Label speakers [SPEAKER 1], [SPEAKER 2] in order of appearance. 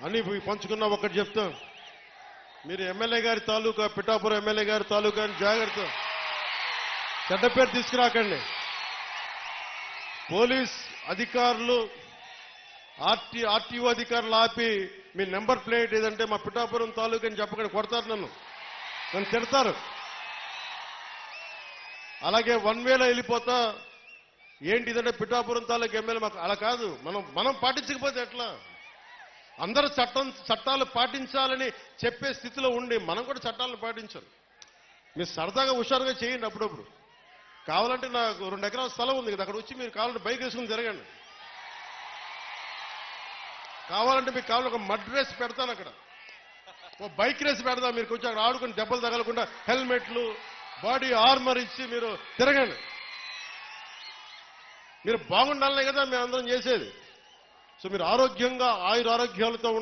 [SPEAKER 1] అని పంచుకున్నా ఒకటి చెప్తాం, మీరు ఎమ్మెల్యే గారి తాలూకా, పిఠాపురం ఎమ్మెల్యే గారి తాలూకా అని జాగ్రత్త, చెడ్డ పేరు తీసుకురాకండి. పోలీస్ అధికారులు, ఆర్టీఓ అధికారులు ఆపి మీ నెంబర్ ప్లేట్ ఏదంటే మా పిఠాపురం తాలూకా అని చెప్పకండి, కొడతారు, నన్ను తిడతారు. అలాగే 1 వేలో వెళ్ళిపోతా ఏంటిదంటే పిఠాపురం తాలూకా ఎమ్మెల్యే మాకు అలా కాదు. మనం పాటించకపోతే ఎట్లా? అందరూ చట్టాలు పాటించాలని చెప్పే స్థితిలో ఉండి మనం కూడా చట్టాలను పాటించాలి. మీరు సరదాగా హుషారుగా చేయండి అప్పుడప్పుడు. కావాలంటే నాకు 2 ఎకరాల స్థలం ఉంది కదా, అక్కడ వచ్చి మీరు కావాలంటే బైక్ వేసుకుని తిరగండి. కావాలంటే మీకు కావాలంటే ఒక మడ్ రేస్ పెడతాను, అక్కడ ఓ బైక్ రేస్ పెడతాం. మీరు కొంచెం అక్కడ ఆడుకుని దెబ్బలు తగలకుండా హెల్మెట్లు, బాడీ ఆర్మర్ ఇచ్చి మీరు తిరగండి. మీరు బాగుండాలనే కదా మేము అందరం చేసేది. సో మీరు ఆరోగ్యంగా ఆయురారోగ్యాలతో